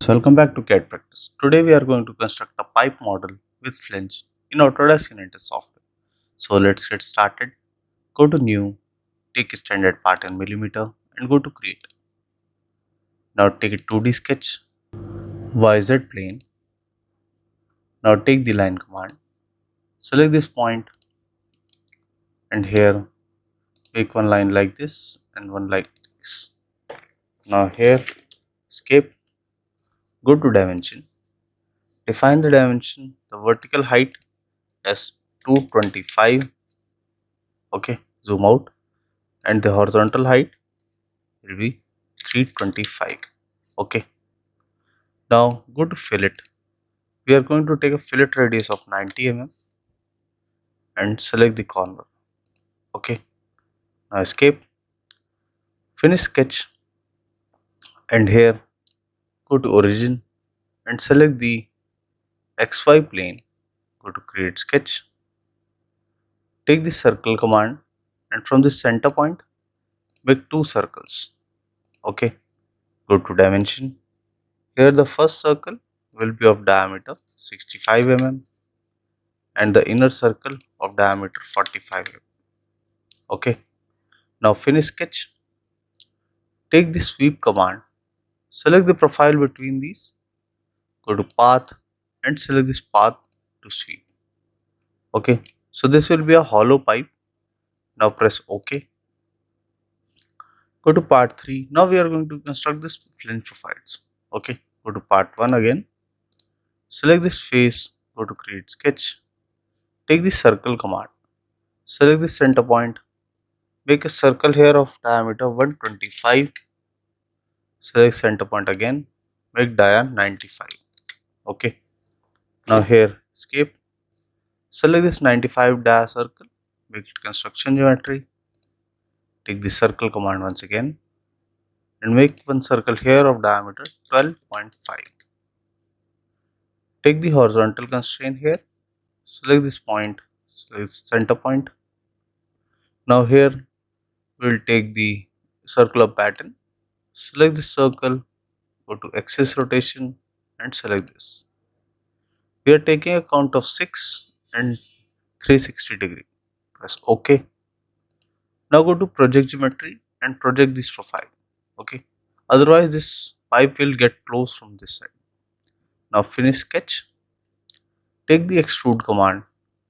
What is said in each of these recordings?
Welcome back to CAD Practice. Today we are going to construct a pipe model with flange in Autodesk Inventor software. So let's get started. Go to New, take a standard part in millimeter and go to Create. Now take a 2D sketch, YZ plane. Now take the line command, select this point and here make one line like this and one like this. Now here escape, go to dimension, define the dimension, the vertical height as 225. Okay, zoom out, and the horizontal height will be 325. Okay, now go to fillet. We are going to take a fillet radius of 90 mm and select the corner. Okay, now escape, finish sketch, and here go to origin and select the XY plane. Go to create sketch, take the circle command, and from the center point make two circles. Okay, go to dimension. Here the first circle will be of diameter 65 mm and the inner circle of diameter 45 mm. Okay, now finish sketch. Take the sweep command, select the profile between these, go to path and select this path to sweep. Okay, so this will be a hollow pipe. Now press OK. Go to part 3. Now we are going to construct this flange profiles. Okay, go to part 1 again, select this face, go to create sketch, take the circle command, select the center point, make a circle here of diameter 125, select center point again, make dia 95. Okay, now here escape, select this 95 dia circle, make it construction geometry, take the circle command once again and make one circle here of diameter 12.5. Take the horizontal constraint here, select this point, select center point. Now here we will take the circular pattern, select the circle, go to axis rotation and select this. We are taking a count of 6 and 360 degree. Press OK. Now go to project geometry and project this profile. Okay, otherwise this pipe will get closed from this side. Now finish sketch, take the extrude command,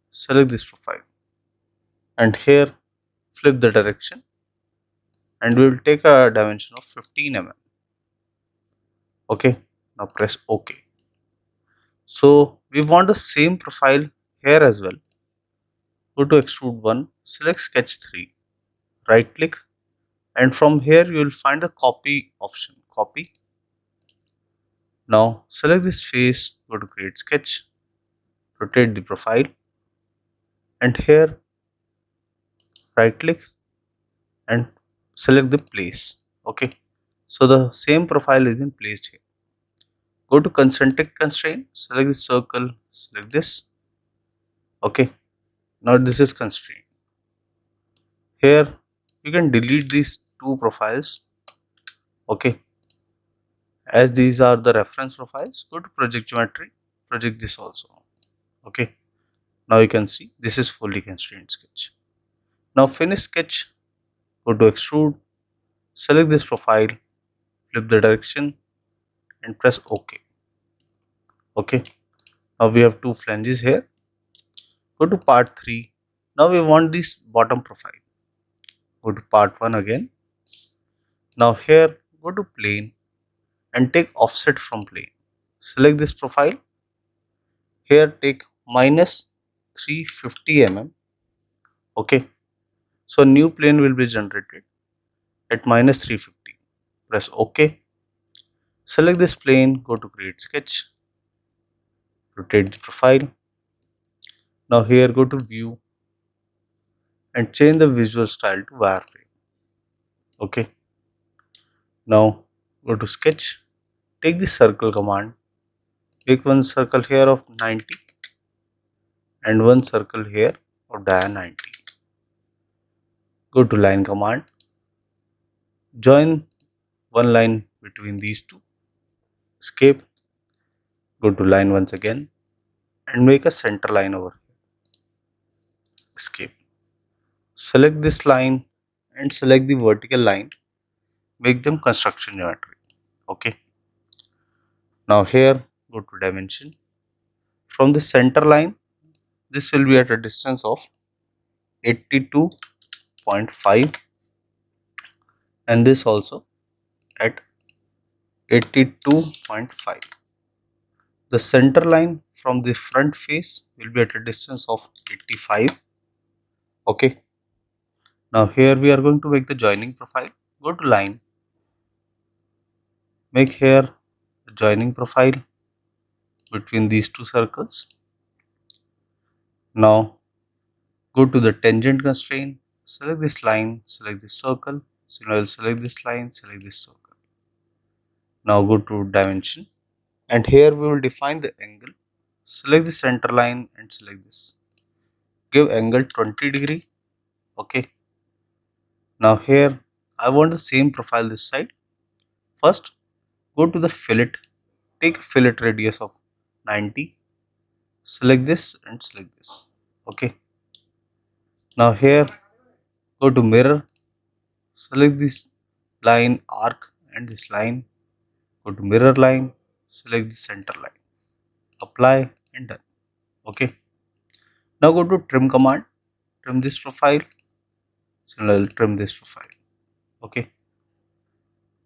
select this profile and here flip the direction and we will take a dimension of 15 mm. Okay, now press OK. So we want the same profile here as well. Go to extrude 1, select sketch 3, right click and from here you will find the copy option. Copy. Now select this face, go to create sketch, rotate the profile and here right click and select the place. Okay, so the same profile is been placed here. Go to concentric constraint, select the circle, select this. Okay, now this is constraint. Here you can delete these two profiles. Okay, as these are the reference profiles, go to project geometry, project this also. Okay, now you can see this is fully constrained sketch. Now finish sketch, go to extrude, select this profile, flip the direction and press OK. Okay, now we have two flanges here. Go to part 3. Now we want this bottom profile. Go to part 1 again. Now here go to plane and take offset from plane. Select this profile. Here take minus 350 mm. Okay, so new plane will be generated at minus 350. Press OK. Select this plane, go to create sketch, rotate the profile. Now here go to view and change the visual style to wireframe. Okay, now go to sketch, take the circle command, make one circle here of 90 and one circle here of dia 90. Go to line command, join one line between these two, escape, go to line once again and make a center line over here. Escape. Select this line and select the vertical line, make them construction geometry. Okay. Now here go to dimension. From the center line, this will be at a distance of 82.5 and this also at 82.5. The center line from the front face will be at a distance of 85. Okay. Now here we are going to make the joining profile. Go to line, make here the joining profile between these two circles. Now go to the tangent constraint, select this line, select this circle, select this line, select this circle. Now go to dimension and here we will define the angle. Select the center line and select this. Give angle 20 degree. Okay. Now here I want the same profile this side. First go to the fillet, take a fillet radius of 90, select this and select this. Okay. Now here go to mirror, select this line arc and this line, go to mirror line, select the center line, apply and done. Okay. Now go to trim command, trim this profile, so I'll trim this profile. Okay.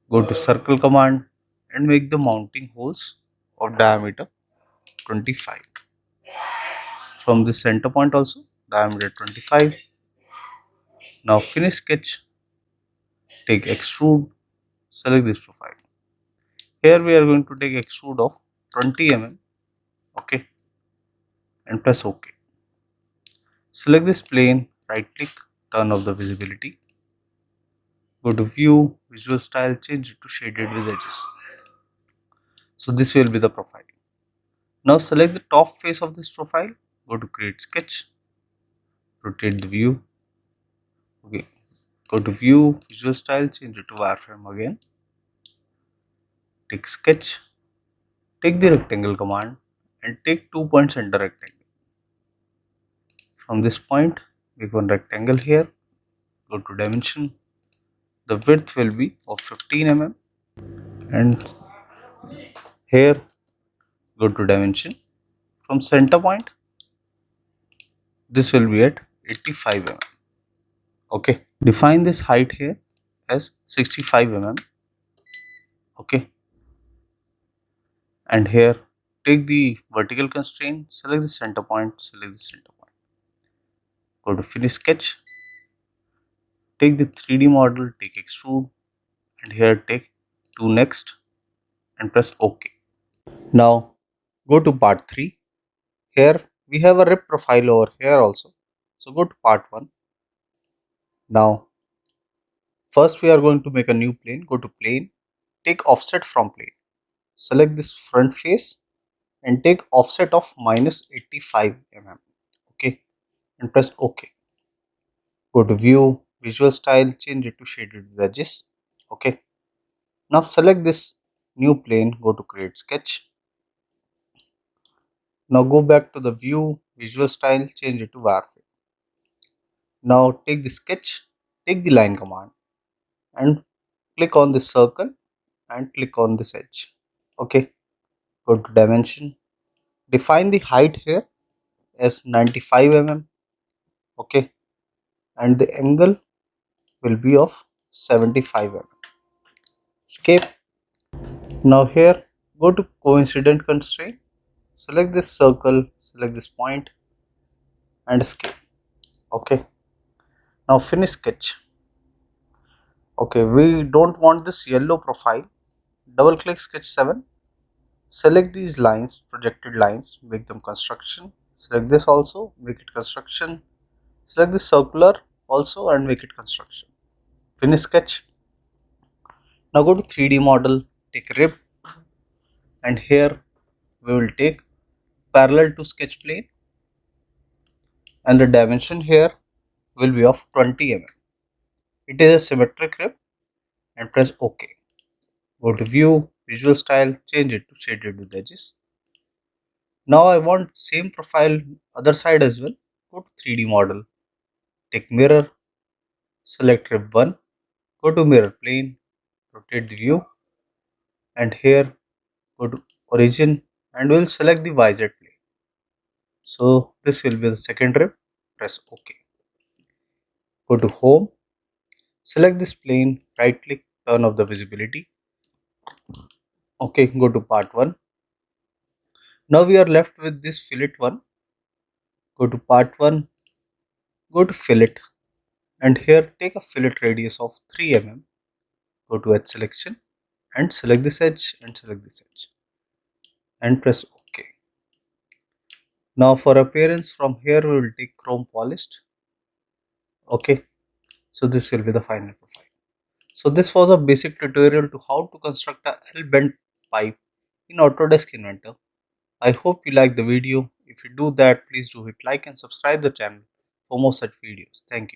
Go to circle command and make the mounting holes of diameter 25. From the center point also diameter 25. Now finish sketch, take extrude, select this profile. Here we are going to take extrude of 20 mm. Okay, and press OK. Select this plane, right click, turn off the visibility. Go to view, visual style, change it to shaded with edges. So this will be the profile. Now select the top face of this profile, go to create sketch, rotate the view. Okay, go to view, visual style, change it to wireframe again. Take sketch, take the rectangle command and take 2 points center rectangle. From this point, make one rectangle here, go to dimension. The width will be of 15 mm and here go to dimension. From center point, this will be at 85 mm. Okay, define this height here as 65 mm. Okay, and here take the vertical constraint, select the center point, select the center point. Go to finish sketch, take the 3D model, take extrude and here take 2 next and press OK. Now go to part 3. Here we have a rip profile over here also. So go to part 1. Now first we are going to make a new plane. Go to plane, take offset from plane. Select this front face and take offset of -85 mm. Okay, and press OK. Go to view, visual style, change it to shaded with edges. Okay. Now select this new plane, go to create sketch. Now go back to the view, visual style, change it to wireframe. Now take the sketch, take the line command and click on this circle and click on this edge. Okay. Go to dimension, define the height here as 95 mm. Okay, and the angle will be of 75 mm. Escape. Now here go to coincident constraint, select this circle, select this point and escape. Okay, now finish sketch. Okay, we don't want this yellow profile. Double click sketch 7, select these lines, projected lines, make them construction. Select this also, make it construction. Select this circular also and make it construction. Finish sketch. Now go to 3D model, take rip and here we will take parallel to sketch plane and the dimension here will be of 20 mm. It is a symmetric rip and press OK. Go to view, visual style, change it to shaded with edges. Now I want same profile other side as well. Go to 3D model, take mirror, select rib 1, go to mirror plane, rotate the view, and here go to origin and we'll select the YZ plane. So this will be the second rib, press OK. Go to home, select this plane, right click, turn off the visibility. OK, go to part 1. Now we are left with this fillet one. Go to part 1, go to fillet, and here take a fillet radius of 3 mm. Go to edge selection and select this edge and select this edge and press OK. Now for appearance, from here we will take chrome polished. OK, so this will be the final profile. So this was a basic tutorial to how to construct a L-bent pipe in Autodesk Inventor. I hope you like the video. If you do that, please do hit like and subscribe the channel for more such videos. Thank you.